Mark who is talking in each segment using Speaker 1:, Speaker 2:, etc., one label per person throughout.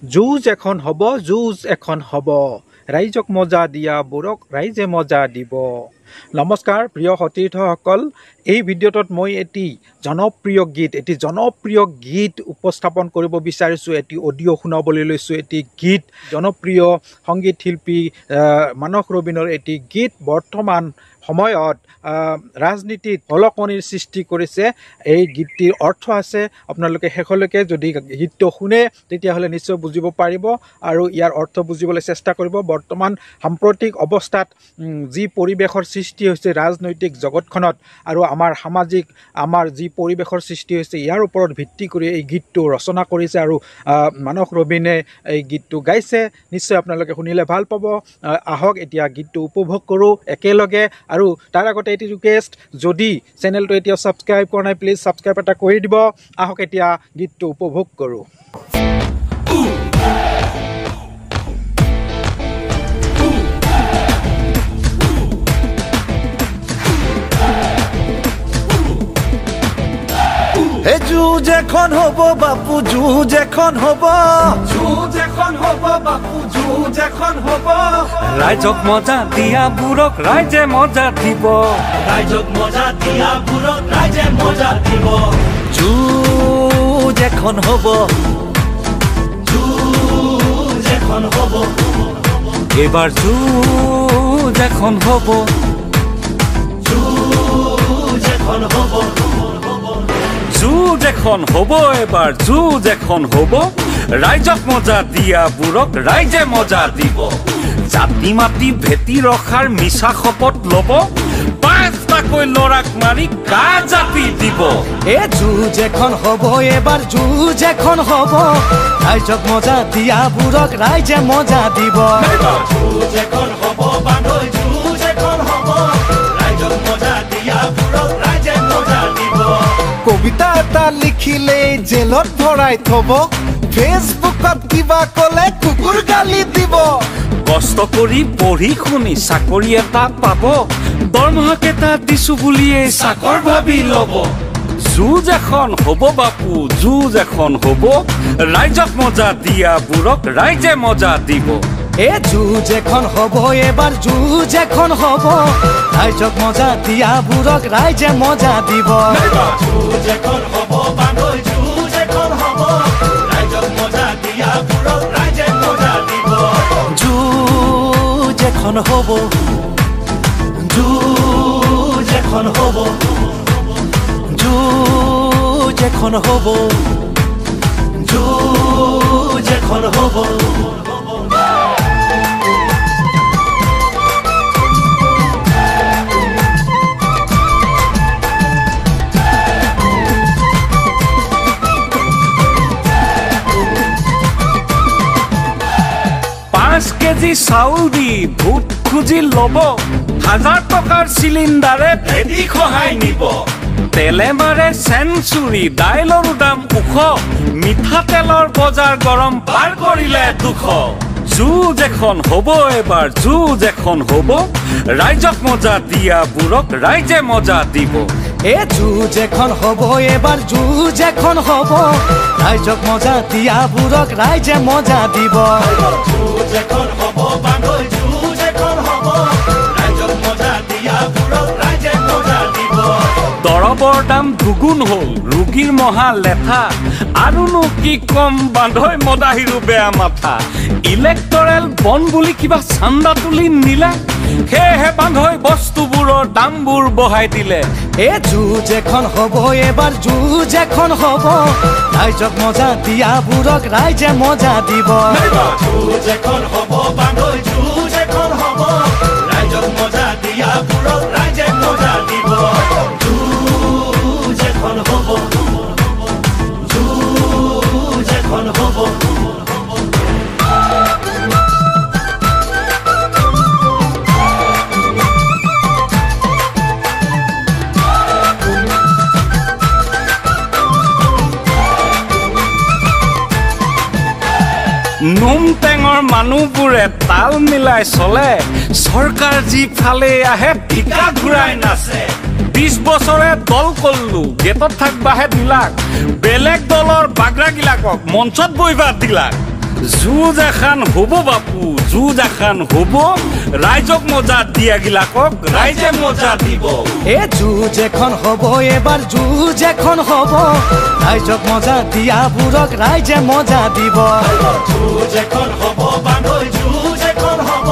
Speaker 1: যুঁজ এখন হ'ব, যুঁজ এখন হ'ব, ৰাইজক মজা দিয়া বোৰক ৰাইজে মজা দিব। নমস্কাৰ প্ৰিয় সতীৰ্থসকল, এই ভিডিঅ'টোত মই এটি জনপ্ৰিয় গীত উপস্থাপন কৰিব বিচাৰিছোঁ। এটি অডিঅ' শুনাবলৈ লৈছোঁ। এটি গীত জনপ্ৰিয় সংগীত শিল্পী মানস ৰবীনৰ এটি গীত বৰ্তমান সময়ত ৰাজনীতিত হলকনিৰ সৃষ্টি কৰিছে। এই গীতটিৰ অৰ্থ আছে, আপোনালোকে শেষলৈকে যদি গীতটো শুনে তেতিয়াহ'লে নিশ্চয় বুজিব পাৰিব আৰু ইয়াৰ অৰ্থ বুজিবলৈ চেষ্টা কৰিব। বৰ্তমান সাম্প্ৰতিক অৱস্থাত যি পৰিৱেশৰ সৃষ্টি হৈছে ৰাজনৈতিক জগতখনত আৰু আমাৰ যি পৰিৱেশৰ সৃষ্টি হৈছে ইয়াৰ ওপৰত ভিত্তি কৰি এই গীতটো ৰচনা কৰিছে আৰু মানস ৰবীনে এই গীতটো গাইছে। নিশ্চয় আপোনালোকে শুনিলে ভাল পাব। আহক এতিয়া গীতটো উপভোগ কৰোঁ একেলগে। আৰু তাৰ আগতে এটি ৰিকুৱেষ্ট, যদি চেনেলটো এতিয়া ছাবস্ক্ৰাইব কৰা নাই প্লিজ ছাবস্ক্ৰাইব এটা কৰি দিব। আহক এতিয়া গীতটো উপভোগ কৰোঁ।
Speaker 2: হে যুঁজ এখন হ'ব বাপু, যুঁজ এখন হ'ব,
Speaker 3: যুঁজ এখন হ'ব বাপু, যুঁজ এখন হ'ব।
Speaker 4: ৰাইজক মজা দিয়াবোৰক ৰাইজে মজা দিব,
Speaker 3: ৰাইজক মজা দিয়াবোৰক ৰাইজে মজা দিব।
Speaker 2: যুঁজ এখন হ'ব,
Speaker 3: যুঁজ এখন হ'ব,
Speaker 4: এইবাৰ যুঁজ এখন হ'ব,
Speaker 3: যুঁজ এখন হ'ব,
Speaker 4: যুঁজ এখন হ'ব, এবাৰ যুঁজ এখন হ'ব। ৰাইজক মজা দিয়াবোৰক ৰাইজে মজা দিব। জাতি মাতি ভেটি ৰখাৰ মিছা শপত ল'ব, 5টাকৈ ল'ৰাক মাৰি কা জাতি দিব।
Speaker 2: এ যুঁজ এখন হ'ব, এবাৰ যুঁজ এখন হ'ব, ৰাইজক মজা দিয়াবোৰক ৰাইজে মজা দিব।
Speaker 3: যুঁজ এখন হ'ব বান্ধৈ, যুঁজ এখন হ'ব, ৰাইজক মজা দিয়াবোৰক ৰাইজে মজা দিব।
Speaker 2: কবিতা এটা লিখিলে জেলত ভৰাই থব, ফেচবুকত কিবা ক'লে কুকুৰ গালি দিব।
Speaker 4: কষ্ট কৰি পঢ়ি শুনি চাকৰি এটা পাব, দৰমহাকেইটা দিছো বুলিয়ে চাকৰ ভাবি ল'ব। যুঁজ এখন হ'ব বাপু, যুঁজ এখন হ'ব, ৰাইজক মজা দিয়াবোৰক ৰাইজে মজা দিব।
Speaker 2: এ যুঁজ এখন হ'ব, এবাৰ যুঁজ এখন হ'ব, ৰাইজক মজা দিয়াবোৰক ৰাইজে মজা দিব।
Speaker 3: যুঁজ এখন হ'ব বান্ধৈ, যুঁজ এখন হ'ব, ৰাইজক মজা দিয়াবোৰক ৰাইজে মজা দিব।
Speaker 2: যুঁজ এখন হ'ব,
Speaker 3: যুঁজ এখন হ'ব,
Speaker 2: যুঁজ এখন হ'ব,
Speaker 3: যুঁজ এখন হ'ব।
Speaker 4: কেজি চাউল দি ভোট খুজি ল'ব, 1000 টকাৰ চিলিণ্ডাৰে ভেটি খহাই নিব। তেলে মাৰে চেঞ্চুৰী, দাইলৰো দাম ওখ, মিঠাতেলৰ বজাৰ গৰম পাৰ কৰিলে 200। যুঁজ এখন হ'ব, এবাৰ যুঁজ এখন হ'ব, ৰাইজক মজা দিয়াবোৰক ৰাইজে মজা দিব।
Speaker 2: এ যুঁজ এখন হ'ব, এবাৰ যুঁজ এখন হ'ব, ৰাইজক মজা দিয়াবোৰক ৰাইজে মজা দিব।
Speaker 3: যুঁজ এখন হ'ব বান্ধৈ, যুঁজ এখন হ'ব, ৰাইজক মজা দিয়াবোৰক ৰাইজে মজা দিব।
Speaker 4: দৰৱৰ দাম দুগুণ হ'ল, ৰোগীৰ মহা লেঠা, আৰুনো কি কম বান্ধৈ মদাহীৰো বেয়া মাথা। ইলেক্টৰেল বন বুলি কিবা চান্দা তুলি নিলে, সেয়েহে বান্ধৈ বস্তুবোৰৰ দামবোৰ বঢ়াই দিলে।
Speaker 2: এ যুঁজ এখন হ'ব, এবাৰ যুঁজ এখন হ'ব, ৰাইজক মজা দিয়াবোৰক ৰাইজে মজা দিব।
Speaker 3: যুঁজ এখন হ'ব বান্ধৈ, যুঁজ এখন হ'ব, ৰাইজক মজা দিয়াবোৰক ৰাইজে মজা দিব। যুঁজ এখন হ'ব, যুঁজ এখন হ'ব।
Speaker 4: নোম টেঙৰ মানুহবোৰে তাল মিলাই চলে, চৰকাৰ যিফালে আহে ঠিকা ঘূৰাই নাচে। 20 বছৰে দল কল্লো, গেটত থাকবাহে দিলাক, বেলেগ দলৰ বাগৰাগিলাকক মঞ্চত বহিবা দিলাক। যুঁজ এখন হ'ব বাপু যুঁজ এখন হ'ব ৰাইজক মজা দিয়াগিলাকক ৰাইজে মজা দিব
Speaker 2: এ যুঁজ এখন হ'ব এবাৰ যুঁজ এখন হ'ব ৰাইজক মজা দিয়াবোৰক ৰাইজে মজা দিব
Speaker 3: যুঁজ এখন হ'ব বান্ধৈ যুঁজ এখন হ'ব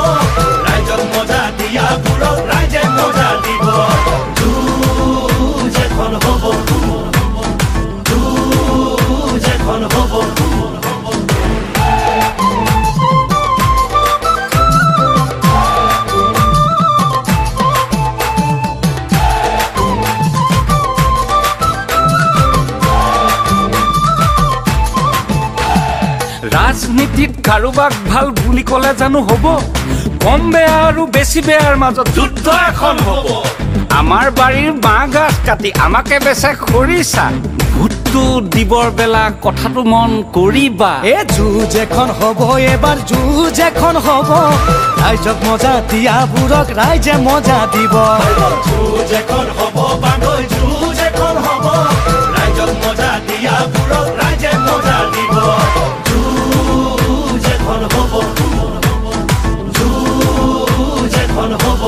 Speaker 3: ৰাইজক মজা দিয়াবোৰক ৰাইজে মজা দিব যুঁজ এখন হ'ব যুঁজ এখন হ'ব
Speaker 4: ৰাজনীতিত কাৰোবাক ভাল বুলি ক'লে জানো হ'ব কম বেয়া আৰু বেছি বেয়াৰ মাজত যুদ্ধ এখন হ'ব আমাৰ বাৰীৰ বাঁহ গাছ কাটি আমাকে বেচে খৰিচা ভোটটো দিবৰ বেলা কথাটো মন কৰিবা
Speaker 2: এ যুঁজ এখন হ'ব এবাৰ যুঁজ এখন হ'ব ৰাইজক মজা দিয়াবোৰক ৰাইজে মজা দিব
Speaker 3: যুঁজ এখন হ'ব বান্ধৈ যুঁজ এখন হ'ব ৰাইজক মজা দিয়াবোৰক ৰাইজে মজা দিব যুঁজ এখন হ'ব যুঁজ এখন হ'ব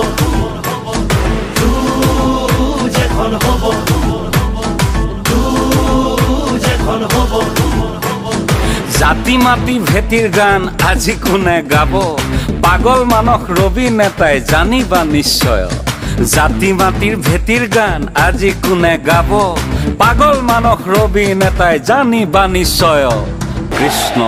Speaker 3: যুঁজ এখন হ'ব যুঁজ এখন হ'ব
Speaker 4: জাতি মাতি ভেটিৰ গান আজি কোনে গাব পাগল মানস ৰবি নেতাই জানিবা নিশ্চয় জাতি মাতিৰ ভেটিৰ গান আজি কোনে গাব পাগল মানস ৰবি নেতাই জানিবা নিশ্চয় কৃষ্ণ